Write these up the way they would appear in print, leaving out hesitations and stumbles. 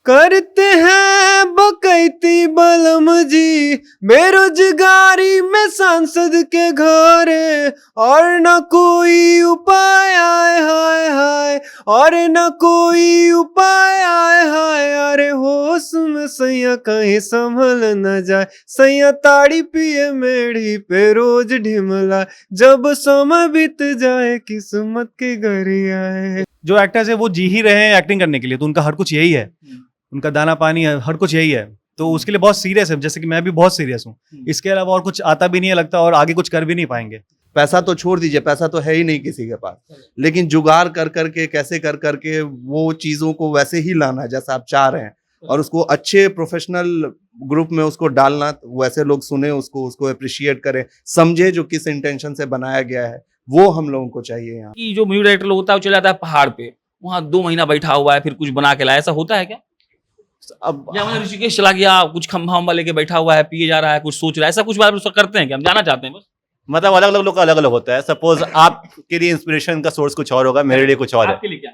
करते हैं बकैती बलम जी, बेरोजगारी में सांसद के घरे, और न कोई उपाय आए हाय हाय, और न कोई उपाय आए हाय। अरे होश में सैया कहीं संभल न जाए, सैया ताड़ी पिए मेढ़ी पे रोज ढिमला, जब समय बीत जाए किस्मत के घरी आए। जो एक्टर्स है वो जी ही रहे हैं एक्टिंग करने के लिए, तो उनका हर कुछ यही है, उनका दाना पानी हर कुछ यही है, तो उसके लिए बहुत सीरियस है, जैसे कि मैं भी बहुत सीरियस हूँ। इसके अलावा और कुछ आता भी नहीं है लगता, और आगे कुछ कर भी नहीं पाएंगे। पैसा तो छोड़ दीजिए, पैसा तो है ही नहीं किसी के पास, लेकिन जुगाड़ कर करके कैसे कर करके वो चीजों को वैसे ही लाना जैसा आप चाह रहे हैं, और उसको अच्छे प्रोफेशनल ग्रुप में उसको डालना, वैसे लोग सुने उसको अप्रिशिएट करें, समझे जो किस इंटेंशन से बनाया गया है, वो हम लोगों को चाहिए। यहाँ कि जो म्यूजिक डायरेक्टर होता है वो चला जाता है पहाड़ पे, वहाँ 2 महीना बैठा हुआ है, फिर कुछ बना के लाया, ऐसा होता है क्या? अब या मतलब ऋषिकेश चला गया, कुछ खंभा वंभा लेके बैठा हुआ है, पिए जा रहा है, कुछ सोच रहा है, ऐसा कुछ बार उसका करते हैं क्या? हम जाना चाहते हैं बस। मतलब अलग अलग लोग का अलग अलग होता है। सपोज आपके लिए इंस्पिरेशन का सोर्स कुछ और होगा, मेरे लिए कुछ और है। आपके लिए क्या?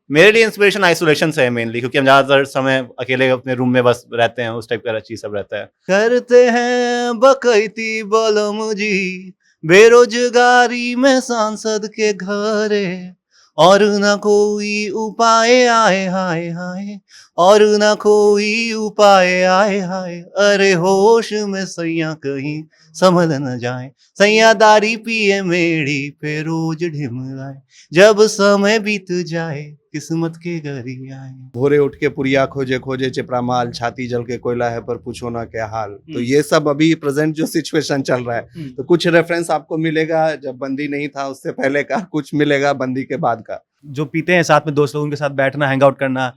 मेरे लिए इंस्पिरेशन आइसोलेशन से है मेनली, क्योंकि हम ज्यादातर समय अकेले अपने रूम में बस रहते हैं, उस टाइप का चीज सब रहता है। करते हैं बकैती बलम जी, बेरोजगारी में सांसद के घरे, और न कोई उपाय आए हाय हाय, और न कोई उपाय आए हाय। अरे होश में सैया कहीं संभल न जाए, सैया दारी पिए मेढ़ी पे रोज ढिमलाए, जब समय बीत जाए किस्मत के घरी आए। भोरे उठ के पुरिया खोजे खोजे चिपरा माल, छाती जल के कोयला है पर पूछो ना क्या हाल। तो ये सब अभी प्रेजेंट जो सिचुएशन चल रहा है, तो कुछ रेफरेंस आपको मिलेगा जब बंदी नहीं था उससे पहले का, कुछ मिलेगा बंदी के बाद का। जो पीते हैं साथ में दोस्त लोग, उनके साथ बैठना, हैंग आउट करना,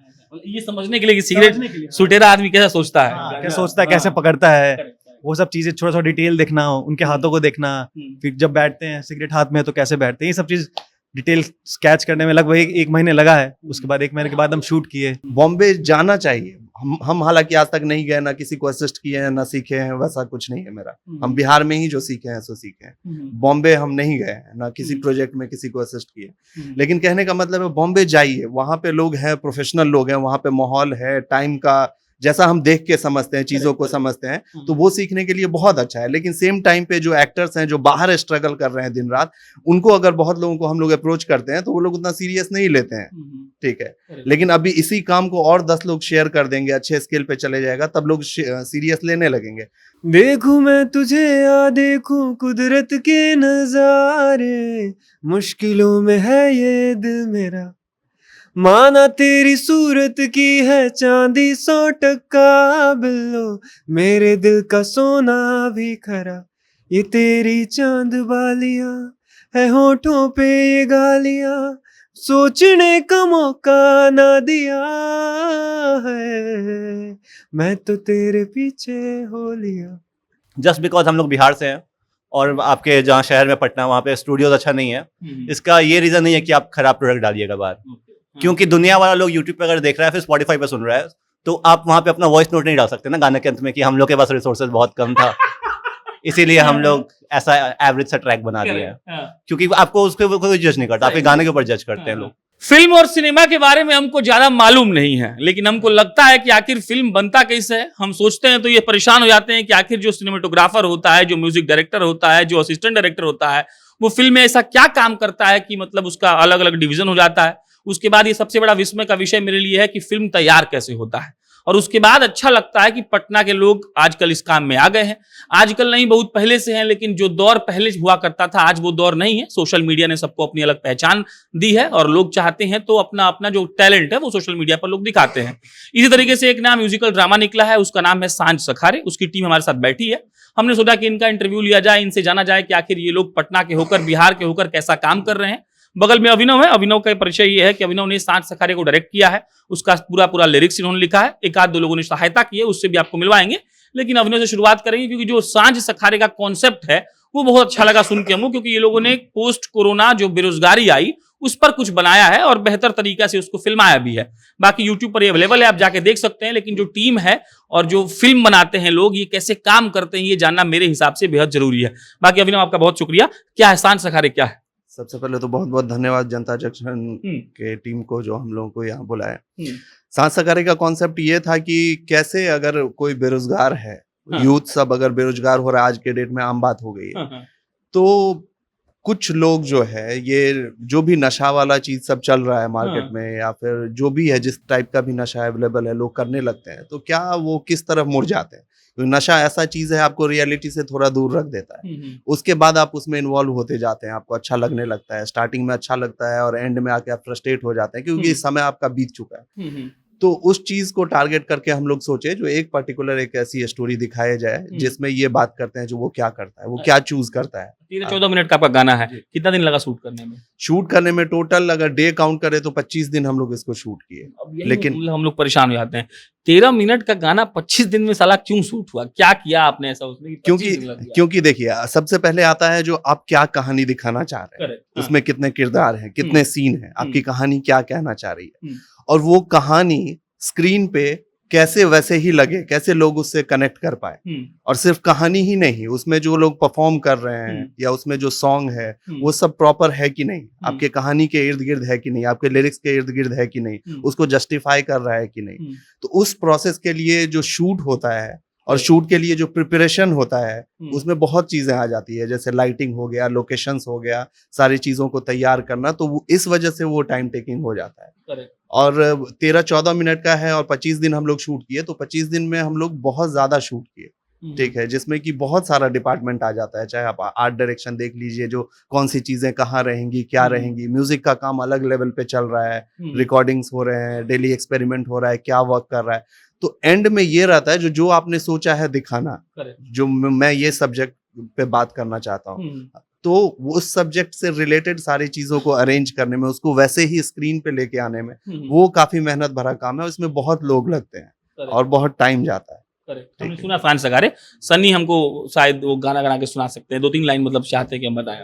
ये समझने के लिए कि सिगरेट सुटेरा आदमी कैसा सोचता है, क्या सोचता है, कैसे पकड़ता है, वो सब चीजें थोड़ा सा डिटेल देखना, उनके हाथों को देखना, फिर जब बैठते हैं सिगरेट हाथ में तो कैसे बैठते हैं, ये सब चीज डिटेल स्केच करने में लगभग 1 महीने लगा है। उसके बाद 1 महीने के बाद हम शूट किए। बॉम्बे जाना चाहिए। हम हालांकि आज तक नहीं गए, ना किसी को असिस्ट किए हैं, ना सीखे हैं, वैसा कुछ नहीं है मेरा। हम बिहार में ही जो सीखे हैं सो सीखे हैं। बॉम्बे हम नहीं गए हैं, ना किसी प्रोजेक्ट में किसी को असिस्ट किए। लेकिन कहने का मतलब है बॉम्बे जाइए, वहां पे लोग हैं, प्रोफेशनल लोग हैं, वहां पे माहौल है, टाइम का जैसा हम देख के समझते हैं, चीजों को समझते हैं, तो वो सीखने के लिए बहुत अच्छा है। लेकिन सेम टाइम पे जो एक्टर्स हैं जो बाहर स्ट्रगल कर रहे हैं दिन रात, उनको अगर बहुत लोगों को हम लोग अप्रोच करते हैं तो वो लोग उतना सीरियस नहीं लेते हैं, ठीक है। लेकिन अभी इसी काम को और 10 लोग शेयर कर देंगे, अच्छे स्केल पे चले जाएगा, तब लोग सीरियस लेने लगेंगे। देखूं मैं तुझे या देखूं कुदरत के नजारे, मुश्किलों में है ये दिल मेरा, माना तेरी सूरत की है चांदी 100% बिल्लो, मेरे दिल का सोना भी खरा, ये तेरी चांद बालियां है होठों पे ये गालियां, सोचने का मौका ना दिया है, मैं तो तेरे पीछे हो लिया। जस्ट बिकॉज हम लोग बिहार से हैं और आपके जहाँ शहर में पटना, वहाँ पे स्टूडियोज अच्छा नहीं है, इसका ये रीजन नहीं है कि आप खराब प्रोडक्ट डालिएगा बाहर, क्योंकि दुनिया वाला लोग यूट्यूब पे अगर देख रहा है, फिर स्पॉटिफाई पे सुन रहा है, तो आप वहाँ पे अपना वॉइस नोट नहीं डाल सकते ना गाने के अंत में कि हम लोग के पास रिसोर्सेज बहुत कम था, इसीलिए हम लोग ऐसा एवरेज सा ट्रैक बना दिया है, क्योंकि आपको उस पर कोई जज नहीं करता, आपके गाने के ऊपर जज करते हैं लोग। फिल्म और सिनेमा के बारे में हमको ज्यादा मालूम नहीं है, लेकिन हमको लगता है कि आखिर फिल्म बनता कैसे है। हम सोचते हैं तो ये परेशान हो जाते हैं कि आखिर जो सिनेमेटोग्राफर होता है, जो म्यूजिक डायरेक्टर होता है, जो असिस्टेंट डायरेक्टर होता है, वो फिल्म में ऐसा क्या काम करता है कि मतलब उसका अलग अलग डिवीजन हो जाता है। उसके बाद ये सबसे बड़ा विस्मय का विषय मेरे लिए है कि फिल्म तैयार कैसे होता है। और उसके बाद अच्छा लगता है कि पटना के लोग आजकल इस काम में आ गए हैं। आजकल नहीं, बहुत पहले से हैं, लेकिन जो दौर पहले हुआ करता था आज वो दौर नहीं है। सोशल मीडिया ने सबको अपनी अलग पहचान दी है और लोग चाहते हैं तो अपना अपना जो टैलेंट है वो सोशल मीडिया पर लोग दिखाते हैं। इसी तरीके से एक नया म्यूजिकल ड्रामा निकला है, उसका नाम है सांझ सखारे। उसकी टीम हमारे साथ बैठी है। हमने सोचा कि इनका इंटरव्यू लिया जाए, इनसे जाना जाए कि आखिर ये लोग पटना के होकर, बिहार के होकर कैसा काम कर रहे हैं। बगल में अभिनव है। अभिनव का परिचय ये है कि अभिनव ने सांझ सखारे को डायरेक्ट किया है, उसका पूरा लिरिक्स इन्होंने लिखा है। एक आध दो लोगों ने सहायता की है, उससे भी आपको मिलवाएंगे, लेकिन अभिनव से शुरुआत करेंगे क्योंकि जो सांझ सखारे का कॉन्सेप्ट है वो बहुत अच्छा लगा सुन के हमको, क्योंकि ये लोगों ने पोस्ट कोरोना जो बेरोजगारी आई उस पर कुछ बनाया है और बेहतर तरीका से उसको फिल्माया भी है। बाकी यूट्यूब पर ये अवेलेबल है, आप जाके देख सकते हैं। लेकिन जो टीम है और जो फिल्म बनाते हैं लोग, ये कैसे काम करते हैं, ये जानना मेरे हिसाब से बेहद जरूरी है। बाकी अभिनव आपका बहुत शुक्रिया। क्या है सांझ सखारे, क्या है? सबसे पहले तो बहुत बहुत धन्यवाद जनता जंक्शन के टीम को जो हम लोगों को यहाँ बुलाया। सांस सकारे का कॉन्सेप्ट ये था कि कैसे अगर कोई बेरोजगार है, यूथ सब अगर बेरोजगार हो रहा है, आज के डेट में आम बात हो गई है, तो कुछ लोग जो है ये जो भी नशा वाला चीज सब चल रहा है मार्केट में, या फिर जो भी है जिस टाइप का भी नशा अवेलेबल है लोग करने लगते हैं, तो क्या वो किस तरफ मुड़ जाते हैं। क्योंकि नशा ऐसा चीज है आपको रियलिटी से थोड़ा दूर रख देता है, उसके बाद आप उसमें इन्वॉल्व होते जाते हैं, आपको अच्छा लगने लगता है, स्टार्टिंग में अच्छा लगता है और एंड में आके आप फ्रस्ट्रेट हो जाते हैं क्योंकि समय आपका बीत चुका है। तो उस चीज को टारगेट करके हम लोग सोचे जो एक पर्टिकुलर एक ऐसी स्टोरी दिखाया जाए जिसमें ये बात करते हैं जो वो क्या करता है, वो क्या चूज करता है। 13-14 मिनट का आपका गाना है, कितना दिन लगा शूट करने में? शूट करने में टोटल अगर डे काउंट करें तो 25 दिन हम लोग इसको शूट किए। लेकिन हम लोग परेशान हो जाते हैं, 13 मिनट का गाना 25 दिन में साला क्यों शूट हुआ? क्या किया आपने ऐसा उसमें? क्योंकि देखिए सबसे पहले आता है जो आप क्या कहानी दिखाना चाह रहे हैं, उसमें कितने किरदार हैं, कितने सीन हैं, आपकी कहानी क्या कहना चाह रही है, और वो कहानी स्क्रीन पे कैसे वैसे ही लगे, कैसे लोग उससे कनेक्ट कर पाए। और सिर्फ कहानी ही नहीं, उसमें जो लोग परफॉर्म कर रहे हैं या उसमें जो सॉन्ग है वो सब प्रॉपर है कि नहीं, आपके कहानी के इर्द गिर्द है कि नहीं, आपके लिरिक्स के इर्द गिर्द है कि नहीं, उसको जस्टिफाई कर रहा है कि नहीं। तो उस प्रोसेस के लिए जो शूट होता है और शूट के लिए जो प्रिपरेशन होता है उसमें बहुत चीजें आ जाती है, जैसे लाइटिंग हो गया, लोकेशंस हो गया, सारी चीजों को तैयार करना, तो इस वजह से वो टाइम टेकिंग हो जाता है। और 13-14 मिनट का है और 25 दिन हम लोग शूट किए, तो 25 दिन में हम लोग बहुत ज्यादा शूट किए, ठीक है, जिसमें कि बहुत सारा डिपार्टमेंट आ जाता है। चाहे आप आर्ट डायरेक्शन देख लीजिए, जो कौन सी चीजें कहाँ रहेंगी, क्या रहेंगी, म्यूजिक का काम अलग लेवल पे चल रहा है, रिकॉर्डिंग्स हो रहे हैं, डेली एक्सपेरिमेंट हो रहा है, क्या वर्क कर रहा है। तो एंड में ये रहता है जो आपने सोचा है दिखाना, जो मैं ये सब्जेक्ट पे बात करना चाहता हूँ, तो उस सब्जेक्ट से रिलेटेड सारी चीजों को अरेंज करने में, उसको वैसे ही स्क्रीन पे लेके आने में, वो काफी मेहनत भरा काम है। इसमें बहुत लोग लगते हैं और बहुत टाइम जाता है। हमने सुना फैन सगारे, सनी हमको शायद वो गाना गा के सुना सकते हैं, 2-3 लाइन मतलब चाहते हैं कि हम बताएं।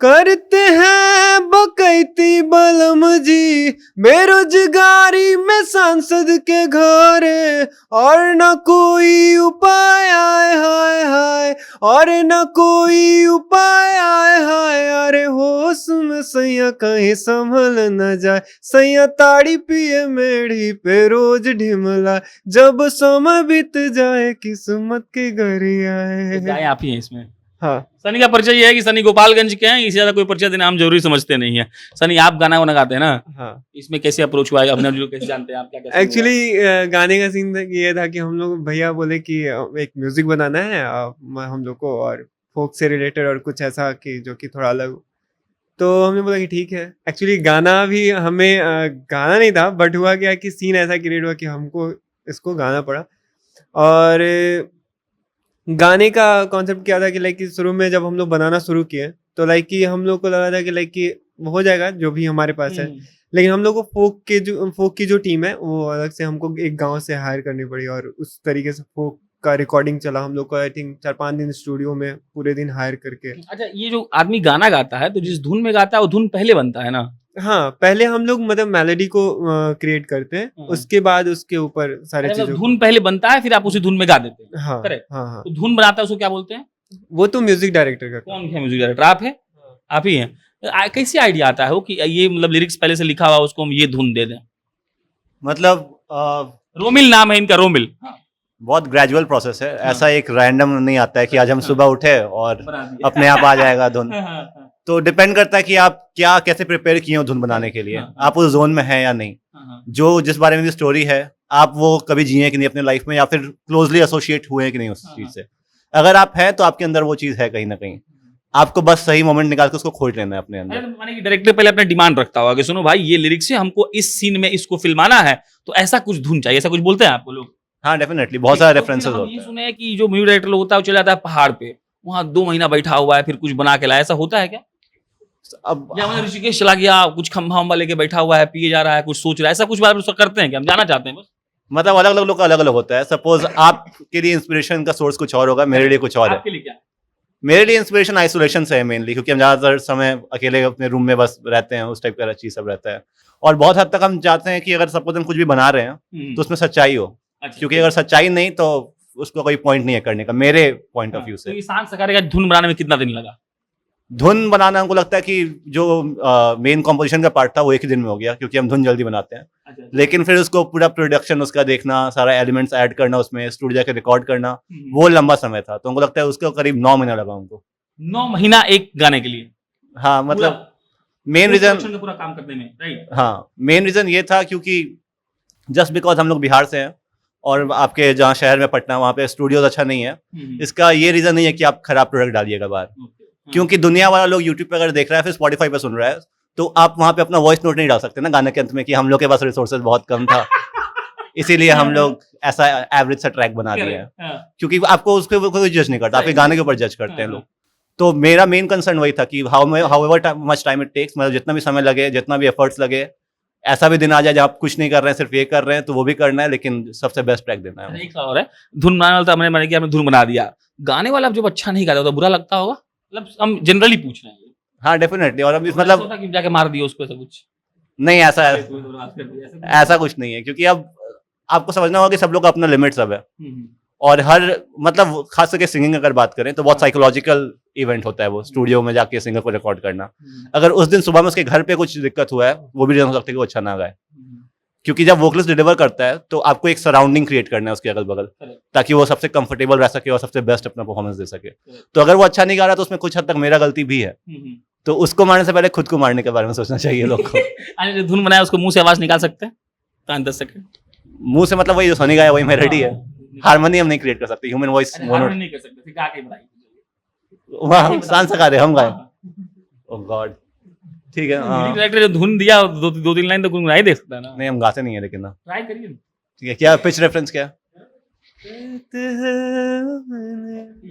करते हैं बकैती बलम जी, बेरोजगारी में सांसद के घरे, और न कोई उपाय आए हाय हाय, और न कोई उपाय आए हाय। अरे होश में सैया कहीं संभल न जाए, सैया ताड़ी पिए मेढ़ी पे रोज ढिमला, जब समय बीत जाए किस्मत के घरी आए। गाएं आप ही हैं इसमें। हाँ, सनी का परिचय ये है कि सनी गोपालगंज के हैं, इससे ज्यादा कोई परिचय देना हम जरूरी समझते नहीं है। सनी आप गाना वाना गाते हैं ना? हाँ। इसमें कैसे अप्रोच हुआ है, अभिनव जी को कैसे जानते हैं आप, क्या कैसे? एक्चुअली गाने का सीन ये था कि हम लोग भैया बोले कि एक म्यूजिक बनाना है हम लोग को, और फोक से रिलेटेड और कुछ ऐसा कि जो कि थोड़ा अलग हो। तो हमने बोला कि ठीक है। एक्चुअली गाना भी हमें गाना नहीं था, बट हुआ क्या कि सीन ऐसा क्रिएट हुआ कि हमको इसको गाना पड़ा। और गाने का कॉन्सेप्ट क्या था कि लाइक शुरू में जब हम लोग बनाना शुरू किए तो लाइक कि हम लोग को लगा था कि लाइक कि हो जाएगा जो भी हमारे पास है, लेकिन हम लोग को फोक की जो टीम है वो अलग से हमको एक गांव से हायर करनी पड़ी, और उस तरीके से फोक का रिकॉर्डिंग चला हम लोग को। आई थिंक 4-5 दिन स्टूडियो में पूरे दिन हायर करके। अच्छा, ये जो आदमी गाना गाता है तो जिस धुन में गाता है वो धुन पहले बनता है ना? हाँ, पहले हम लोग मतलब मेलोडी को क्रिएट करते हैं, उसके बाद उसके ऊपर सारे चीजों धुन पहले बनता है, फिर आप उसी धुन में गा देते हैं। हाँ, करेक्ट। हाँ। तो धुन बनाता है उसको क्या बोलते हैं? वो तो म्यूजिक डायरेक्टर का। कौन है म्यूजिक डायरेक्टर? आप है? आप ही हैं। कैसे आइडिया आता है वो कि ये मतलब लिरिक्स पहले से लिखा हुआ उसको हम ये धुन दे दें? मतलब रोमिल नाम है इनका, रोमिल। बहुत ग्रेजुअल प्रोसेस है, ऐसा एक रैंडम नहीं आता है कि आज हम सुबह उठे और अपने आप आ जाएगा धुन। तो डिपेंड करता है कि आप क्या कैसे प्रिपेयर किए हो धुन बनाने के लिए, आप उस जोन में हैं या नहीं, जो जिस बारे में भी स्टोरी है आप वो कभी जिए कि नहीं अपने लाइफ में, या फिर क्लोजली एसोसिएट हुए हैं कि नहीं उस चीज से। अगर आप हैं तो आपके अंदर वो चीज है कहीं ना कहीं, आपको बस सही मोमेंट निकाल के उसको खोज लेना है अपने अंदर। माने कि डायरेक्टर पहले अपना डिमांड रखता होगा कि सुनो भाई ये लिरिक्स है, हमको इस सीन में इसको फिल्माना है, तो ऐसा कुछ धुन चाहिए, ऐसा कुछ बोलते हैं आपको लोग? हाँ, डेफिनेटली बहुत सारे रेफरेंसेस होते हैं। ये सुने कि जो म्यूजिक डायरेक्टर होता है वो चला जाता है पहाड़ पे, वहाँ 2 महीना बैठा हुआ है, फिर कुछ बना के लाया, ऐसा होता है क्या? अब या मतलब ऋषिकेश चला गया, कुछ खंभा वंभा लेके बैठा हुआ है, पिए जा रहा है, कुछ सोच रहा है, ऐसा कुछ बार उसका करते हैं क्या? हम जाना चाहते हैं बस। मतलब अलग अलग लोग का अलग अलग होता है। सपोज आपके लिए इंस्पिरेशन का सोर्स कुछ और होगा, मेरे लिए कुछ और है। आपके लिए क्या? मेरे लिए इंस्पिरेशन आइसोलेशन से है मेनली, क्योंकि हम ज्यादातर समय अकेले अपने रूम में बस रहते हैं, उस टाइप का चीज सब रहता है। और बहुत हद तक हम चाहते हैं कि अगर सपोज हम कुछ भी बना रहे हैं तो उसमें सच्चाई हो, क्योंकि अगर सच्चाई नहीं तो उसको कोई पॉइंट नहीं है करने का, मेरे पॉइंट ऑफ व्यू से। तो ये सांस सकारे का धुन बनाने में कितना दिन लगा? धुन बनाना हमको लगता है कि जो मेन कॉम्पोजिशन का पार्ट था वो एक ही दिन में हो गया, क्योंकि हम धुन जल्दी बनाते हैं। अच्छा, लेकिन फिर उसको पूरा प्रोडक्शन उसका देखना, सारा एलिमेंट्स ऐड करना, उसमें स्टूडियो जाके रिकॉर्ड करना, वो लंबा समय था। तो हमको लगता है उसको करीब 9 महीना लगा हमको। 9 महीना एक गाने के लिए हाँ, मतलब मेन रीजन, production का पूरा काम करने में, राइट? हाँ मेन रीजन ये था क्योंकि जस्ट बिकॉज हम लोग बिहार से हैं और आपके जहाँ शहर में पटना, वहाँ पे स्टूडियोज अच्छा नहीं है। इसका ये रीजन नहीं है कि आप खराब प्रोडक्ट डालिएगा बाहर, क्योंकि दुनिया वाला लोग यूट्यूब पे अगर देख रहा है, फिर स्पॉटिफाई पे सुन रहा है, तो आप वहाँ पे अपना वॉइस नोट नहीं डाल सकते ना गाने के अंत में कि हम लोग के पास रिसोर्सेज बहुत कम था, इसीलिए हम लोग ऐसा एवरेज सा ट्रैक बना दिया है। क्योंकि आपको उस पर कोई जज नहीं करता, आपके गाने के ऊपर जज करते हैं लोग। तो मेरा मेन कंसर्न वही था कि however much time it takes, मतलब जितना भी समय लगे, जितना भी एफर्ट्स लगे, ऐसा भी दिन आ जाए जब आप कुछ नहीं कर रहे हैं, सिर्फ ये कर रहे हैं, तो वो भी करना है, लेकिन सबसे बेस्ट ट्रैक देना है। एक और है, धुन बनाने वाला था, मैंने किया, आपने धुन बना दिया, गाने वाला जब अच्छा नहीं गाता तो बुरा लगता होगा? मतलब हम जनरली पूछ रहे हैं। हाँ डेफिनेटली। और अभी ऐसा मतलब होता कि जाके मार दिया उसको, ऐसा कुछ? नहीं, ऐसा कुछ नहीं है, क्योंकि अब आपको समझना होगा कि सब लोग का अपना लिमिट सब है। और हर मतलब खास करके सिंगिंग अगर बात करें तो बहुत साइकोलॉजिकल इवेंट होता है वो, स्टूडियो में जाके सिंगर को रिकॉर्ड करना। अगर उस दिन सुबह में उसके घर पे कुछ दिक्कत हुआ है, वो भी रीजन हो सकता है कि वो अच्छा ना गाए, क्योंकि जब वोकलिस्ट डिलीवर करता है तो आपको एक सराउंडिंग क्रिएट करना है उसके अगल बगल, ताकि वो सबसे कंफर्टेबल रह सके और सबसे बेस्ट अपना परफॉर्मेंस दे सके। तो अगर वो अच्छा नहीं गा रहा तो उसमें कुछ हद तक मेरा गलती भी है, तो उसको मारने से पहले खुद को मारने के बारे में सोचना चाहिए लोग को। आज जो धुन बनाया उसको मुंह से आवाज निकाल सकते हैं 5-10 सेकंड? मुंह से मतलब वही जो सनी गाया वही मेलोडी है, हारमोनी हम नहीं क्रिएट कर सकते, ह्यूमन वॉइस नहीं कर सकते, गा के बताइए। वहाँ सांस सका रहे हम गाए। ओह गॉड, ठीक है। हाँ। डायरेक्टर जो धुन दिया 2-3 लाइन तो गुनगुना ही दे सकता है ना। नहीं, हम गाते नहीं है, लेकिन ना ट्राई करिए। ठीक है। क्या पिच रेफरेंस क्या है?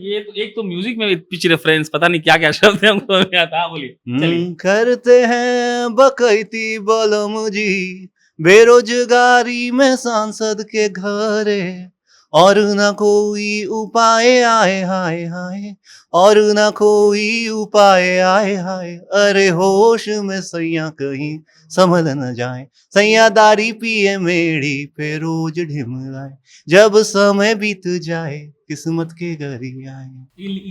ये तो एक तो म्यूजिक में पिच रेफरेंस, पता नहीं क्या क्या शब्द है, हमको नहीं आता। बोलिए चलिए। करते हैं बकैती बलम जी, बेरोजगारी में सांसद के घरे, और न कोई उपाय आए हाय हाय, और न कोई उपाय आए हाय। अरे होश में सैया कहीं संभल न जाए, सैयादारी पिए मेड़ी पे रोज ढिमलाए, जब समय बीत जाए किस्मत के घरी आए।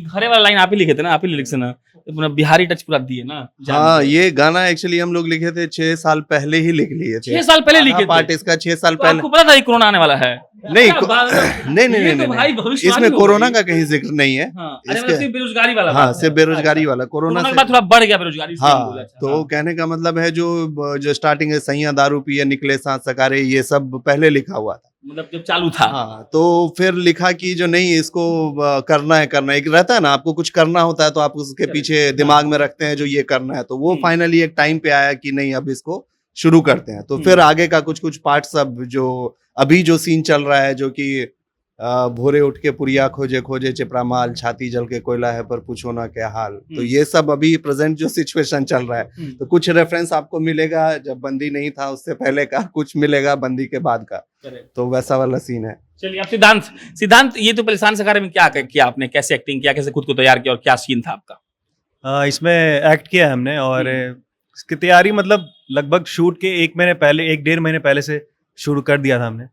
घरे वाला लाइन आप ही लिखे थे ना, आप ही लिरिक्स है ना, अपना बिहारी टच पूरा दिए ना। हाँ, ये गाना एक्चुअली हम लोग लिखे थे 6 साल पहले ही लिख लिए थे। 6 साल पहले लिखे थे? पार्ट इसका 6 साल तो पहले। आपको पता था ये कोरोना आने वाला है? नहीं, क्या बात है? नहीं नहीं ये नहीं तो भाई नहीं, भविष्यवाणी इसमें हो कोरोना गई। का कहीं जिक्र नहीं है। हाँ, अरे इसके- मतलब सिर्फ बेरोजगारी वाला हाँ, बात है। सिर्फ बेरोजगारी अच्छा, वाला। कोरोना के से बाद थोड़ा बढ़ गया बेरोजगारी, इसलिए हम बोले, हाँ, अच्छा, तो हाँ। कहने का मतलब है जो स्टार्टिंग है, सैया दारू पिए निकले सांस सकारे, ये सब पहले लिखा हुआ था। मतलब जब चालू था। हाँ, तो फिर लिखा कि जो नहीं इसको करना है, एक रहता है ना, आपको कुछ करना होता है तो आप उसके पीछे दिमाग में रखते हैं जो ये करना है, तो वो फाइनली एक टाइम पे आया कि नहीं अब इसको शुरू करते हैं। तो फिर आगे का कुछ कुछ पार्ट सब जो अभी जो सीन चल रहा है, जो कि भोरे उठ के पुरिया खोजे खोजे चिपरा माल, छाती जल के कोयला है पर पूछो ना क्या हाल, तो ये सब अभी प्रेजेंट जो सिचुएशन चल रहा है। तो कुछ रेफरेंस आपको मिलेगा जब बंदी नहीं था उससे पहले का, कुछ मिलेगा बंदी के बाद का, तो वैसा वाला सीन है। चलिए आप सिद्धांत ये तो परेशान सकारे में क्या किया आपने, कैसे एक्टिंग किया, कैसे खुद को तैयार किया और क्या सीन था आपका? इसमें एक्ट किया है हमने, और इसकी तैयारी मतलब लगभग शूट के 1-1.5 महीने पहले से शुरू कर दिया था हमने,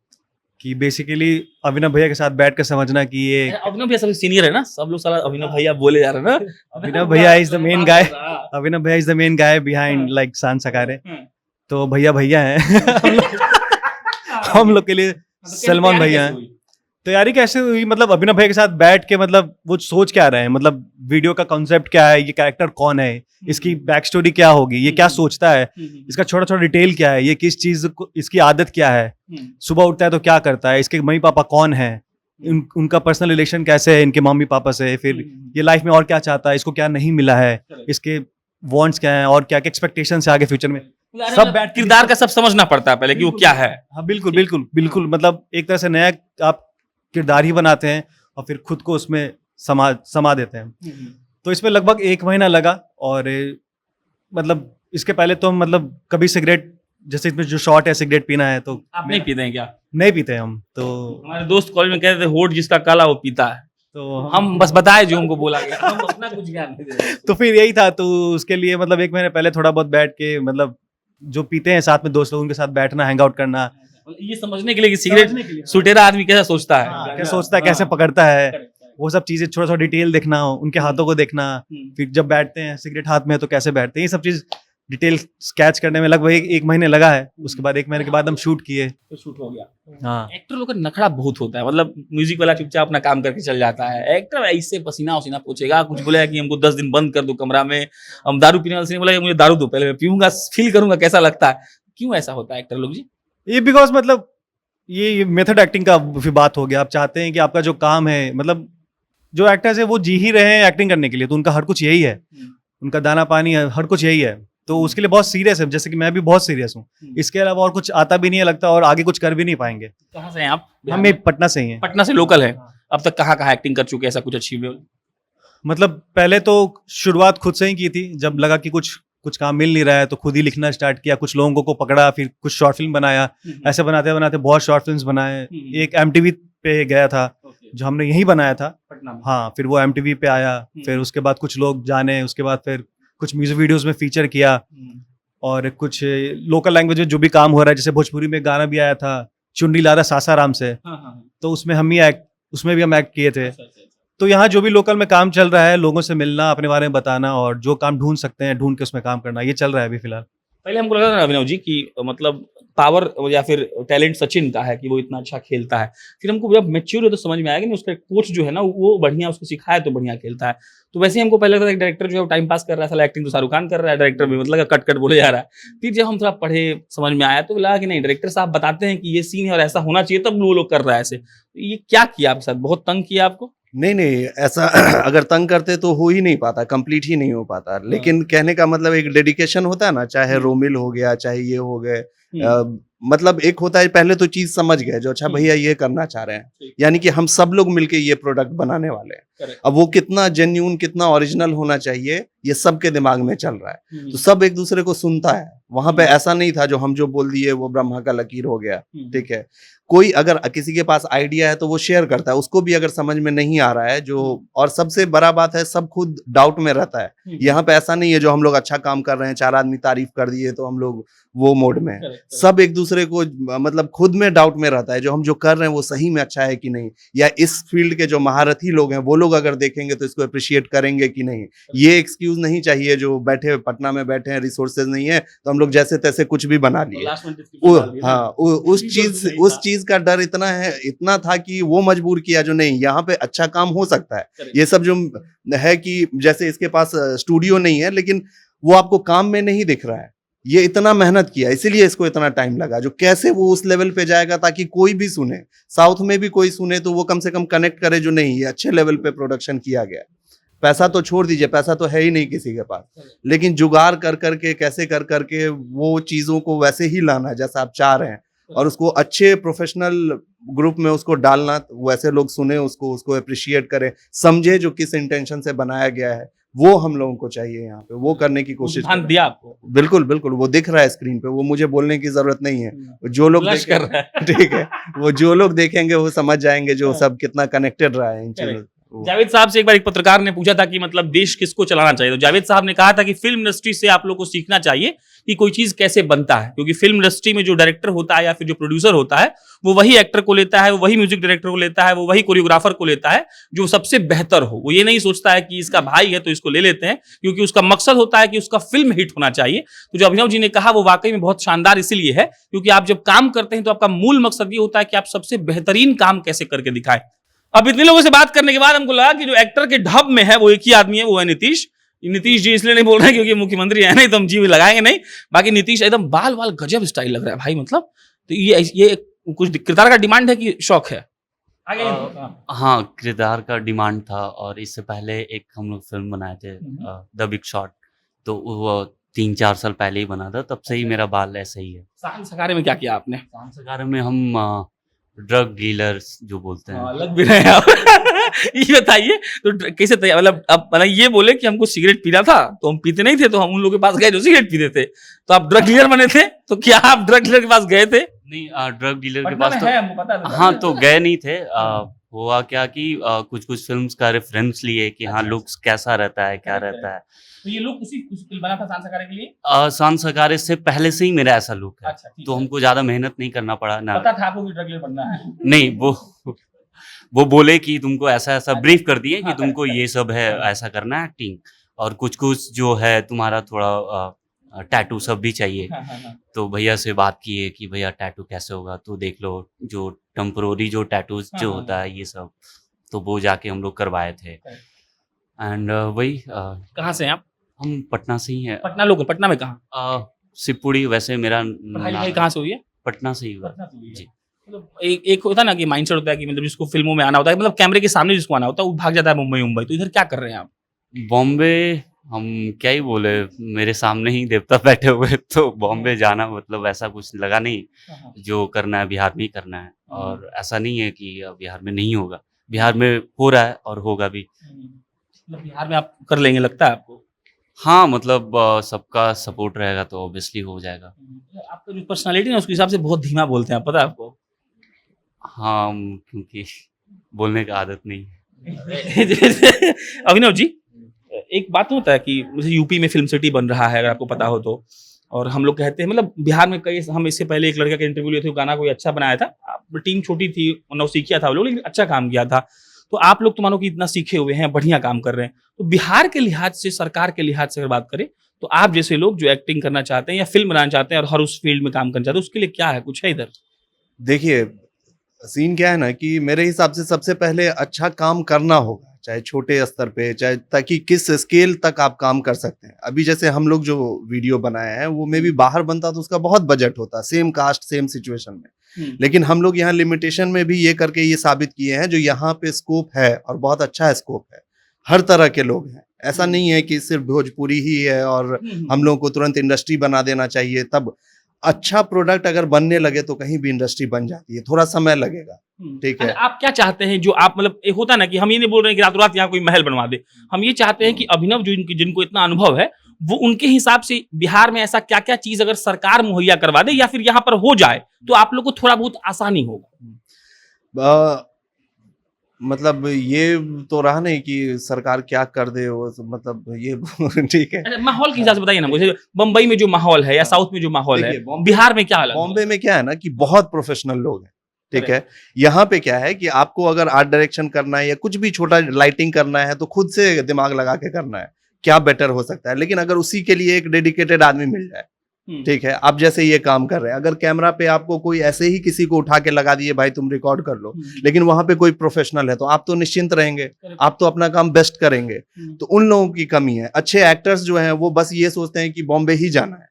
कि बेसिकली अभिनव भैया के साथ बैठ कर समझना कि ये अभिनव भैया सबसे सीनियर है ना, सब लोग साला अभिनव भैया बोले जा रहे हैं ना। अभिनव भैया इज द मेन गाय, अभिनव भैया is the main guy behind like सांस सकारे, तो भैया हैं। हम लोग के लिए सलमान भैया हैं। तैयारी कैसे हुई, मतलब अभिनव भैया के साथ बैठ के, मतलब वो सोच क्या रहे हैं, मतलब वीडियो का कॉन्सेप्ट क्या है, ये कैरेक्टर कौन है, इसकी बैक स्टोरी क्या होगी, ये क्या सोचता है, इसका छोटा छोटा डिटेल क्या है, ये किस चीज को, इसकी आदत क्या है, सुबह उठता है तो क्या करता है, इसके मम्मी पापा कौन है, उनका पर्सनल रिलेशन कैसे है इनके मम्मी पापा से, फिर ये लाइफ में और क्या चाहता है, इसको क्या नहीं मिला है, इसके वांट्स क्या है और क्या क्या एक्सपेक्टेशंस है आगे फ्यूचर में, सब बैठ किरदार का सब समझना पड़ता है पहले कि वो क्या है। हाँ बिल्कुल बिल्कुल बिल्कुल, मतलब एक तरह से नया आप किरदार ही बनाते हैं और फिर खुद को उसमें समा देते हैं। तो इसमें लगभग 1 महीना लगा, और मतलब इसके पहले तो हम मतलब कभी सिगरेट, जैसे इसमें जो शॉट है सिगरेट पीना है, तो आप नहीं पीते हैं क्या? नहीं पीते हम। तो हमारे दोस्त कॉलेज में कहते थे होठ जिसका काला वो पीता है, तो हम बस बताए जो हमको बोला गया, हम अपना कुछ ज्ञान नहीं दे रहे। तो फिर यही था, तो उसके लिए मतलब 1 महीने पहले थोड़ा बहुत बैठ के, मतलब जो पीते हैं साथ में दोस्त लोग, उनके साथ बैठना, हैंग आउट करना, ये समझने के लिए कि सिगरेट सुटेरा आदमी कैसा सोचता है, क्या सोचता है, कैसे पकड़ता है, वो सब चीजें थोड़ा सा डिटेल देखना, उनके हाथों को देखना, फिर जब बैठते हैं सिगरेट हाथ में है तो कैसे बैठते हैं, ये सब चीज डिटेल स्केच करने में लगभग एक महीने लगा है। उसके बाद 1 महीने के बाद हम शूट किए। तो शूट हो गया। हाँ, एक्टर लोग का नखड़ा बहुत होता है, मतलब म्यूजिक वाला चुपचाप अपना काम करके चल जाता है, एक्टर ऐसे पसीना वसीना पूछेगा, कुछ बोलेगा कि हमको 10 दिन बंद कर दो कमरा में, हम दारू पीने वाले से बोला मुझे दारू दो, पहले मैं पीऊंगा, फील करूंगा कैसा लगता है। क्यों ऐसा होता है एक्टर लोग जी? ये बिकॉज मतलब ये मेथड एक्टिंग का फिर बात हो गया। आप चाहते हैं कि आपका जो काम है, मतलब जो एक्टर्स है वो जी ही रहे हैं एक्टिंग करने के लिए, तो उनका हर कुछ यही है, उनका दाना पानी है, हर कुछ यही है, तो उसके लिए बहुत सीरियस है। जैसे कि मैं भी बहुत सीरियस हूँ, इसके अलावा और कुछ आता भी नहीं है लगता, और आगे कुछ कर भी नहीं पाएंगे। कहाँ से हैं आप? हम एक पटना से ही हैं। पटना से लोकल है। अब तक कहाँ कहाँ एक्टिंग कर चुके हैं, ऐसा कुछ अचीव? मतलब पहले तो शुरुआत खुद से ही की थी, जब लगा कि कुछ काम मिल नहीं रहा है तो खुद ही लिखना स्टार्ट किया, कुछ लोगों को पकड़ा, फिर कुछ शॉर्ट फिल्म बनाया, ऐसे बनाते बनाते बहुत शॉर्ट फिल्म्स बनाए। एक MTV पे गया था जो हमने यहीं बनाया था पटना में। हाँ, फिर वो MTV पे आया, फिर उसके बाद कुछ लोग जाने, उसके बाद फिर कुछ म्यूजिक वीडियोस में फीचर किया, और कुछ लोकल लैंग्वेज में जो भी काम हो रहा है, जैसे भोजपुरी में गाना भी आया था चुनरी लादा सासाराम से, तो उसमें उसमें भी हम एक्ट किए थे। तो यहाँ जो भी लोकल में काम चल रहा है, लोगों से मिलना, अपने बारे में बताना, और जो काम ढूंढ सकते हैं ढूंढ के उसमें काम करना, ये चल रहा है अभी फिलहाल। पहले हमको लगा था ना अभिनव जी कि मतलब पावर या फिर टैलेंट सचिन का है कि वो इतना अच्छा खेलता है, फिर हमको जब मैच्योर हो तो समझ में आया कि नहीं, उसका कोच जो है ना वो बढ़िया उसको सिखाया तो बढ़िया खेलता है। तो वैसे ही हमको पहले लगा था कि डायरेक्टर जो है टाइम पास कर रहा है, साला एक्टिंग तो शाहरुख खान कर रहा है, डायरेक्टर भी मतलब कट बोले जा रहा है। फिर जब हम थोड़ा पढ़े समझ में आया तो लगा कि नहीं, डायरेक्टर साहब बताते हैं कि ये सीन है और ऐसा होना चाहिए, तब वो लोग कर रहा है ऐसे। ये क्या किया आपके साथ, बहुत तंग किया आपको? नहीं ऐसा अगर तंग करते तो हो ही नहीं पाता, कंप्लीट ही नहीं हो पाता। लेकिन कहने का मतलब एक डेडिकेशन होता है ना, चाहे रोमिल हो गया, चाहे ये हो गए, मतलब एक होता है पहले तो चीज समझ गए जो अच्छा भैया ये करना चाह रहे हैं, यानी कि हम सब लोग मिलके ये प्रोडक्ट बनाने वाले हैं। अब वो कितना जेन्यून, कितना ओरिजिनल होना चाहिए, ये सबके दिमाग में चल रहा है, तो सब एक दूसरे को सुनता है। वहां पे ऐसा नहीं था जो हम जो बोल दिए वो ब्रह्मा का लकीर हो गया, ठीक है। कोई अगर किसी के पास आइडिया है तो वो शेयर करता है, उसको भी अगर समझ में नहीं आ रहा है जो, और सबसे बड़ा बात है सब खुद डाउट में रहता है। यहाँ पे ऐसा नहीं है जो हम लोग अच्छा काम कर रहे हैं, 4 आदमी तारीफ कर दिए तो हम लोग वो मोड में है। सब एक दूसरे को मतलब खुद में डाउट में रहता है, जो हम जो कर रहे हैं वो सही में अच्छा है कि नहीं, या इस फील्ड के जो महारथी लोग हैं वो लोग अगर देखेंगे तो इसको अप्रिशिएट करेंगे कि नहीं। ये एक्सक्यूज नहीं चाहिए जो बैठे पटना में बैठे हैं, रिसोर्सेज नहीं है तो हम लोग जैसे तैसे कुछ भी बना लिए। हाँ, उस चीज का डर इतना था कि वो मजबूर किया जो नहीं, यहाँ पे अच्छा काम हो सकता है। ये सब जो है कि जैसे इसके पास स्टूडियो नहीं है लेकिन वो आपको काम में नहीं दिख रहा है, ये इतना मेहनत किया, इसीलिए इसको इतना टाइम लगा। जो कैसे वो उस लेवल पे जाएगा ताकि कोई भी सुने, साउथ में भी कोई सुने तो वो कम से कम कनेक्ट करे जो नहीं ये अच्छे लेवल पे प्रोडक्शन किया गया। पैसा तो छोड़ दीजिए, पैसा तो है ही नहीं किसी के पास, लेकिन जुगाड़ कर करके कैसे कर करके वो चीजों को वैसे ही लाना जैसा आप चाह रहे हैं, और उसको अच्छे प्रोफेशननल ग्रुप में उसको डालना, वैसे लोग सुने उसको अप्रिशिएट करें, समझे जो किस इंटेंशन से बनाया गया है, वो हम लोगों को चाहिए यहाँ पे, वो करने की कोशिश ध्यान दिया आपको? बिल्कुल बिल्कुल, वो दिख रहा है स्क्रीन पे, वो मुझे बोलने की जरूरत नहीं है, जो लोग कर रहा है। ठीक है, वो जो लोग देखेंगे वो समझ जाएंगे जो सब कितना कनेक्टेड रहा है इन चीजों। जावेद साहब से एक बार एक पत्रकार ने पूछा था कि मतलब देश किसको चलाना चाहिए, तो जावेद साहब ने कहा था कि फिल्म इंडस्ट्री से आप लोग को सीखना चाहिए कि कोई चीज कैसे बनता है, क्योंकि फिल्म इंडस्ट्री में जो डायरेक्टर होता है या फिर जो प्रोड्यूसर होता है वो वही एक्टर को लेता है, वो वही म्यूजिक डायरेक्टर को लेता है, वो वही कोरियोग्राफर को लेता है जो सबसे बेहतर हो। वो ये नहीं सोचता है कि इसका भाई है तो इसको ले लेते हैं, क्योंकि उसका मकसद होता है कि उसका फिल्म हिट होना चाहिए। तो जो अभिनव जी ने कहा वो वाकई में बहुत शानदार इसीलिए है क्योंकि आप जब काम करते हैं तो आपका मूल मकसद ये होता है कि आप सबसे बेहतरीन काम कैसे करके दिखाएं। अब इतने लोगों से बात करने के बाद हमको लगा कि जो एक्टर के ढब में है वो एक ही आदमी है, वो है नीतीश। नीतीश जी इसलिए नहीं बोल रहे हैं क्योंकि मुख्यमंत्री है नहीं तो हम जी लगाएंगे नहीं, बाकी नीतीश एकदम बाल गजब स्टाइल लग रहा है भाई, मतलब तो ये कुछ किरदार का डिमांड है कि शौक है? आगे हाँ, किरदार का डिमांड था, और इससे पहले एक हम लोग फिल्म बनाए थे द बिग शॉट, तो वो 3-4 साल पहले ही बना था, तब से ही मेरा बाल ऐसा ही है। सांस सकारे में क्या किया आपने? सांस सकारे में हम ड्रग डीलर्स जो बोलते हैं। लग भी रहे हैं आप। ये बताइए तो कैसे तैयार, मतलब अब मतलब ये बोले कि हमको सिगरेट पीना था तो हम पीते नहीं थे, तो हम उन लोगों के पास गए जो सिगरेट पीते थे, तो आप ड्रग डीलर बने थे, तो क्या आप ड्रग डीलर के पास गए थे? नहीं, ड्रग डीलर के पटना पास में तो है, हमको पता है। हाँ, तो गए नहीं थे। हुआ क्या कि कुछ फिल्म्स का रेफरेंस लिए कि हाँ लुक्स कैसा रहता है, क्या रहता है। तो ये लुक उसी बना था सांस सकारे के लिए? सांस सकारे से पहले से ही मेरा ऐसा लुक है, अच्छा, ठीक तो है। हमको ज्यादा मेहनत नहीं करना पड़ा ना। पता था आपको कि ड्रग डीलर बनना है? नहीं, वो वो बोले कि तुमको ऐसा ऐसा ब्रीफ कर दिए कि तुमको ये सब है, ऐसा करना है एक्टिंग, और कुछ कुछ जो है तुम्हारा थोड़ा टैटू सब भी चाहिए। तो भैया से बात किए कि भैया टैटू कैसे होगा, तो देख लो जो टेम्पोररी जो टैटूज जो होता है ये सब, तो वो जाके हम लोग करवाए थे। एंड वही कहाँ से हैं आप? हम पटना से ही हैं। पटना लोग, पटना में कहाँ? शिवपुरी, वैसे मेरा पढ़ाई लिखाई कहाँ से हुई है? पटना से ही हुआ। जी। मतलब एक होता है ना कि माइंडसेट होता है कि मतलब जिसको फिल्मों में आना होता है, मतलब कैमरे के सामने जिसको आना होता है वो भाग जाता है मुंबई। तो इधर क्या कर रहे हैं आप? बॉम्बे हम क्या ही बोले, मेरे सामने ही देवता बैठे हुए, तो बॉम्बे जाना मतलब ऐसा कुछ लगा नहीं। जो करना है बिहार में ही करना है, और ऐसा नहीं है कि बिहार में नहीं होगा, बिहार में हो रहा है और होगा भी। मतलब बिहार में आप कर लेंगे लगता है आपको? हाँ, मतलब सबका सपोर्ट रहेगा तो ऑब्वियसली हो जाएगा। आपका जो पर्सनालिटी है उसके हिसाब से बहुत धीमा बोलते हैं, पता है आपको? हाँ, क्योंकि बोलने का आदत नहीं है। अभिनव जी, एक बात होता है कि जैसे यूपी में फिल्म सिटी बन रहा है, अगर आपको पता हो तो, और हम लोग कहते हैं मतलब बिहार में कई, हम इससे पहले एक लड़का का इंटरव्यू लिए थे, गाना कोई अच्छा बनाया था, टीम छोटी थी, नौसिखिया था वो लोग, लेकिन अच्छा काम किया था। तो आप लोग तो मानो कि इतना सीखे हुए हैं, बढ़िया काम कर रहे हैं, तो बिहार के लिहाज से, सरकार के लिहाज से अगर बात करें, तो आप जैसे लोग जो एक्टिंग करना चाहते हैं या फिल्म बनाना चाहते हैं और हर उस फील्ड में काम करना चाहते हैं, उसके लिए क्या है, कुछ है इधर? देखिए, सीन क्या है ना कि मेरे हिसाब से सबसे पहले अच्छा काम करना होगा, चाहे छोटे स्तर पे, चाहे ताकि किस स्केल तक आप काम कर सकते हैं। अभी जैसे हम लोग जो वीडियो बनाए हैं वो में भी बाहर बनता तो उसका बहुत बजट होता, सेम कास्ट सेम सिचुएशन में, लेकिन हम लोग यहाँ लिमिटेशन में भी ये करके ये साबित किए हैं जो यहाँ पे स्कोप है, और बहुत अच्छा स्कोप है, हर तरह के लोग हैं। ऐसा नहीं है कि सिर्फ भोजपुरी ही है और हम लोगों को तुरंत इंडस्ट्री बना देना चाहिए। तब अच्छा प्रोडक्ट अगर बनने लगे तो कहीं भी इंडस्ट्री बन जाती है, थोड़ा समय लगेगा। ठीक है, आप क्या चाहते हैं जो आप, मतलब एक होता है ना कि हम ये नहीं बोल रहे हैं कि रातों रात यहाँ कोई महल बनवा दे, हम ये चाहते हैं कि अभिनव जो जिनको इतना अनुभव है, वो उनके हिसाब से बिहार में ऐसा क्या क्या चीज अगर सरकार मुहैया करवा दे या फिर यहाँ पर हो जाए तो आप लोग को थोड़ा बहुत आसानी होगा। मतलब ये तो रहा नहीं कि सरकार क्या कर दे, वो मतलब ये ठीक है। अच्छा, माहौल के हिसाब से बताइए ना मुझे, बम्बई में जो माहौल है या साउथ में जो माहौल है, बिहार में क्या अलग? बॉम्बे में क्या है ना कि बहुत प्रोफेशनल लोग हैं, ठीक है। यहाँ पे क्या है कि आपको अगर आर्ट डायरेक्शन करना है या कुछ भी छोटा लाइटिंग करना है तो खुद से दिमाग लगा के करना है, क्या बेटर हो सकता है। लेकिन अगर उसी के लिए एक डेडिकेटेड आदमी मिल जाए, ठीक है, आप जैसे ये काम कर रहे हैं, अगर कैमरा पे आपको कोई ऐसे ही किसी को उठा के लगा दिए, भाई तुम रिकॉर्ड कर लो, लेकिन वहां पे कोई प्रोफेशनल है तो आप तो निश्चिंत रहेंगे, आप तो अपना काम बेस्ट करेंगे। तो उन लोगों की कमी है। अच्छे एक्टर्स जो हैं वो बस ये सोचते हैं कि बॉम्बे ही जाना है,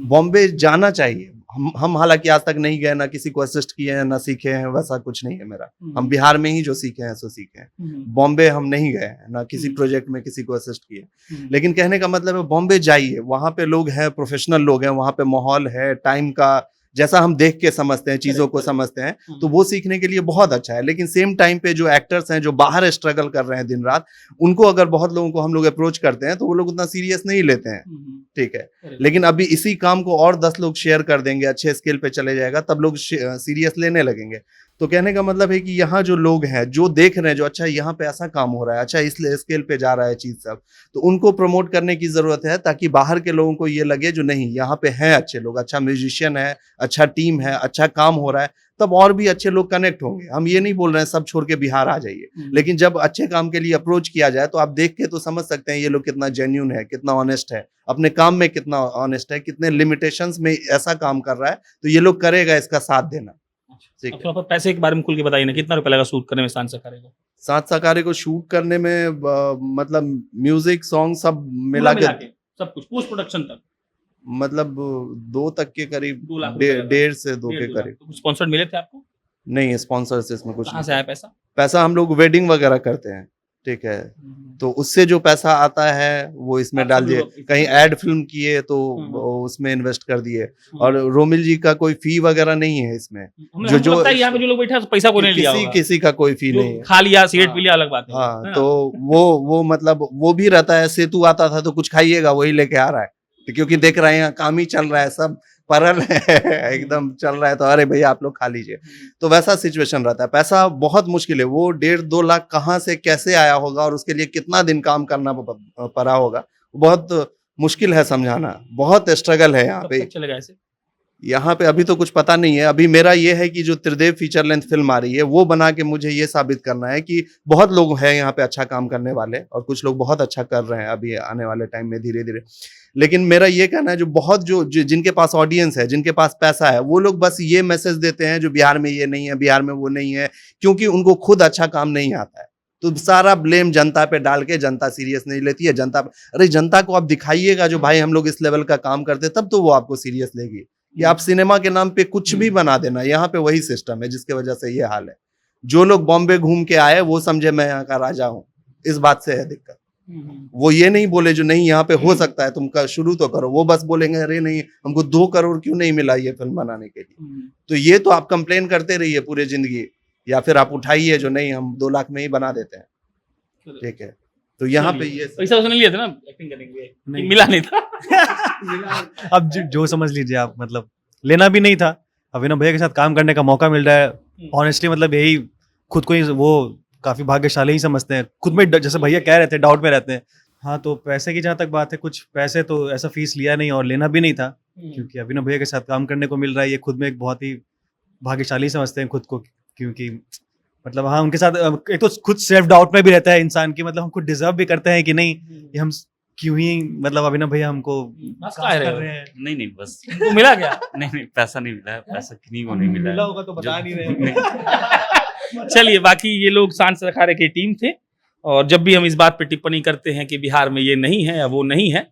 बॉम्बे जाना चाहिए। हम हालांकि आज तक नहीं गए, ना किसी को असिस्ट किए हैं, ना सीखे हैं, वैसा कुछ नहीं है मेरा। हम बिहार में ही जो सीखे हैं सो सीखे हैं, बॉम्बे हम नहीं गए हैं, ना किसी प्रोजेक्ट में किसी को असिस्ट किए। लेकिन कहने का मतलब है बॉम्बे जाइए, वहां पे लोग हैं, प्रोफेशनल लोग हैं, वहां पे माहौल है, टाइम का जैसा हम देख के समझते हैं, चीजों को समझते हैं, तो वो सीखने के लिए बहुत अच्छा है। लेकिन सेम टाइम पे जो एक्टर्स हैं जो बाहर स्ट्रगल कर रहे हैं दिन रात, उनको अगर बहुत लोगों को हम लोग अप्रोच करते हैं तो वो लोग उतना सीरियस नहीं लेते हैं, ठीक है। लेकिन अभी इसी काम को और 10 लोग शेयर कर देंगे, अच्छे स्केल पे चले जाएगा, तब लोग सीरियस लेने लगेंगे। तो कहने का मतलब है कि यहाँ जो लोग हैं जो देख रहे हैं, जो अच्छा यहाँ पे ऐसा काम हो रहा है, अच्छा इस स्केल पे जा रहा है चीज सब, तो उनको प्रमोट करने की जरूरत है, ताकि बाहर के लोगों को ये लगे जो नहीं यहाँ पे हैं अच्छे लोग, अच्छा म्यूजिशियन है, अच्छा टीम है, अच्छा काम हो रहा है, तब और भी अच्छे लोग कनेक्ट होंगे। हम ये नहीं बोल रहे हैं सब छोड़ के बिहार आ जाइए, लेकिन जब अच्छे काम के लिए अप्रोच किया जाए तो आप देख के तो समझ सकते हैं ये लोग कितना जेन्युइन है, कितना ऑनेस्ट है, अपने काम में कितना ऑनेस्ट है, कितने लिमिटेशंस में ऐसा काम कर रहा है, तो ये लोग करेगा इसका साथ देना। थोड़ा पैसे के बारे में खुल के बताइए ना, कितना रुपया लगा शूट करने में सांझ सकारे को? सांझ सकारे को शूट करने में मतलब म्यूजिक सॉन्ग सब मिला के सब कुछ पोस्ट प्रोडक्शन तक मतलब 2 तक के करीब, 2 लाख 1.5 से 2 के करीब। स्पॉन्सर मिले थे आपको? नहीं, स्पॉन्सर से इसमें कुछ कहाँ से आया पैसा? पैसा हम लोग वेडिंग वगैरह करते हैं, ठीक है, तो उससे जो पैसा आता है वो इसमें डाल दिए, कहीं एड फिल्म किए तो उसमें इन्वेस्ट कर दिए। और रोमिल जी का कोई फी वगैरह नहीं है इसमें, जो यहाँ पे जो लोग बैठे हैं पैसा को नहीं लिया होगा, किसी का कोई फी नहीं है, खा लिया सिगरेट पी लिया अलग बात है। हाँ, तो वो मतलब वो भी रहता है, सेतु आता था तो कुछ खाइएगा, वही लेके आ रहा है, क्योंकि देख रहे हैं काम ही चल रहा है, सब परल है एकदम चल रहा है, तो अरे भैया आप लोग खा लीजिए, तो वैसा सिचुएशन रहता है। पैसा बहुत मुश्किल है, वो 1.5-2 लाख कहाँ से कैसे आया होगा और उसके लिए कितना दिन काम करना पड़ा होगा, बहुत मुश्किल है समझाना, बहुत स्ट्रगल है यहाँ पे। चलेगा ऐसे यहाँ पे अभी तो कुछ पता नहीं है। अभी मेरा ये है कि जो त्रिदेव फीचर लेंथ फिल्म आ रही है वो बना के मुझे ये साबित करना है कि बहुत लोग हैं यहाँ पे अच्छा काम करने वाले, और कुछ लोग बहुत अच्छा कर रहे हैं अभी आने वाले टाइम में धीरे धीरे। लेकिन मेरा ये कहना है जो जिनके पास ऑडियंस है, जिनके पास पैसा है, वो लोग बस ये मैसेज देते हैं जो बिहार में ये नहीं है, बिहार में वो नहीं है, क्योंकि उनको खुद अच्छा काम नहीं आता है। तो सारा ब्लेम जनता पे डाल के जनता सीरियस नहीं लेती है। अरे जनता को आप दिखाइएगा जो भाई हम लोग इस लेवल का काम करते, तब तो वो आपको सीरियस लेगी। कि आप सिनेमा के नाम पे कुछ भी बना देना, यहाँ पे वही सिस्टम है जिसके वजह से ये हाल है। जो लोग बॉम्बे घूम के आए वो समझे मैं यहाँ का राजा हूँ, इस बात से है दिक्कत। वो ये नहीं बोले जो नहीं यहाँ पे हो सकता है, तुम का शुरू तो करो। वो बस बोलेंगे अरे नहीं हमको 2 करोड़ क्यों नहीं मिला ये फिल्म बनाने के लिए। तो ये तो आप कंप्लेन करते रहिए पूरी जिंदगी, या फिर आप उठाइए जो नहीं हम 2 लाख में ही बना देते हैं, ठीक है। तो यहाँ पे ये पैसा उसने लिया था ना एक्टिंग करने के लिए, नहीं। मिला नहीं था। अब जो समझ लीजिए आप, मतलब लेना भी नहीं था। अभिनव भैया के साथ काम करने का मौका मिल रहा है, ऑनेस्टली मतलब यही खुद को ही वो काफी भाग्यशाली ही समझते हैं खुद में। जैसे भैया कह रहे थे डाउट में रहते हैं। हाँ, तो पैसे की जहाँ तक बात है, कुछ पैसे तो ऐसा फीस लिया नहीं और लेना भी नहीं था, क्योंकि अभिनव भैया के साथ काम करने को मिल रहा है। ये खुद में एक बहुत ही भाग्यशाली समझते हैं खुद को, क्योंकि मतलब हाँ उनके साथ एक तो खुद सेल्फ डाउट में भी रहता है इंसान की, मतलब हम खुद डिजर्व भी करते हैं कि नहीं ये हम क्यों ही, मतलब अभिनव भैया हमको मस्त कास्ट रहे कर हो। रहे हैं। नहीं बस तुमको मिला क्या? नहीं पैसा नहीं मिला है, पैसा किन्हीं को नहीं मिला मिला है। होगा तो बता नहीं नहीं। रहे। चलिए, बाकी ये लोग सांस अखाड़े की टीम थे, और जब भी हम इस बात पे टिप्पणी करते हैं कि बिहार में ये नहीं है या वो नहीं है,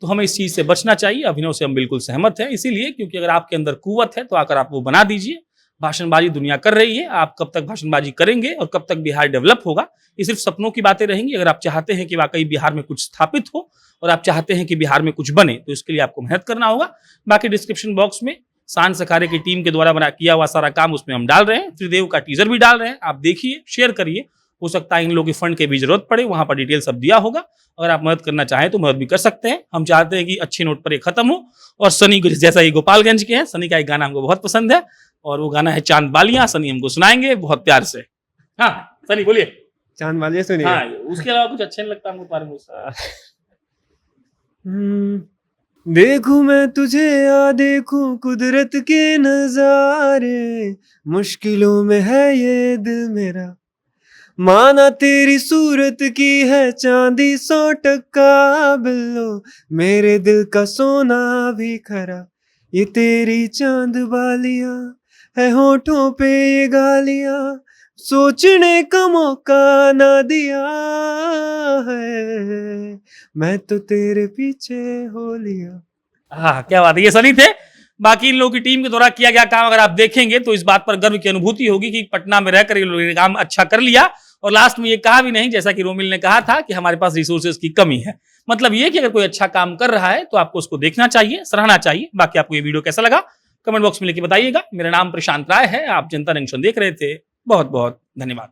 तो हमें इस चीज़ से बचना चाहिए। अभिनव से हम बिल्कुल सहमत हैं, इसीलिए क्योंकि अगर आपके अंदर कुव्वत है तो आकर आप वो बना दीजिए। भाषणबाजी दुनिया कर रही है, आप कब तक भाषणबाजी करेंगे और कब तक बिहार डेवलप होगा, ये सिर्फ सपनों की बातें रहेंगी। अगर आप चाहते हैं कि वाकई बिहार में कुछ स्थापित हो और आप चाहते हैं कि बिहार में कुछ बने, तो इसके लिए आपको मेहनत करना होगा। बाकी डिस्क्रिप्शन बॉक्स में सांस अखाड़े की टीम के द्वारा किया हुआ सारा काम उसमें हम डाल रहे हैं। त्रिदेव का टीजर भी डाल रहे हैं, आप देखिए, शेयर करिए। हो सकता है इन लोगों की फंड की भी जरूरत पड़े, वहां पर डिटेल सब दिया होगा। अगर आप मदद करना चाहें तो मदद भी कर सकते हैं। हम चाहते हैं कि अच्छी नोट पर ये खत्म हो। और सनी जैसा ये गोपालगंज के हैं, सनी का एक गाना हमको बहुत पसंद है, और वो गाना है चांद बालियां। सनी हमको सुनाएंगे बहुत प्यार से। हाँ सनी बोलिए। चांद वालिया सुनिए। हाँ, उसके अलावा कुछ अच्छा नहीं लगता हमको तुम्हारे मुंह से। देखूं मैं तुझे या देखूं कुदरत के नजारे, मुश्किलों में है ये दिल मेरा, माना तेरी सूरत की है चांदी 100% बिल्लो, मेरे दिल का सोना भी खरा, ये तेरी चांद बालियां है होठों पे ये गालियां, सोचने का मौका ना दिया है, मैं तो तेरे पीछे हो लिया। हाँ, क्या बात है, ये सनी थे। बाकी इन लोगों की टीम के द्वारा किया गया काम अगर आप देखेंगे तो इस बात पर गर्व की अनुभूति होगी कि पटना में रहकर ये लोगों ने काम अच्छा कर लिया, और लास्ट में ये कहा भी नहीं, जैसा कि रोमिल ने कहा था कि हमारे पास रिसोर्सेज की कमी है। मतलब ये कि अगर कोई अच्छा काम कर रहा है तो आपको उसको देखना चाहिए, सराहना चाहिए। बाकी आपको ये वीडियो कैसा लगा कमेंट बॉक्स में लिख के बताइएगा। मेरा नाम प्रशांत राय है, आप जनता जंक्शन देख रहे थे। बहुत बहुत धन्यवाद।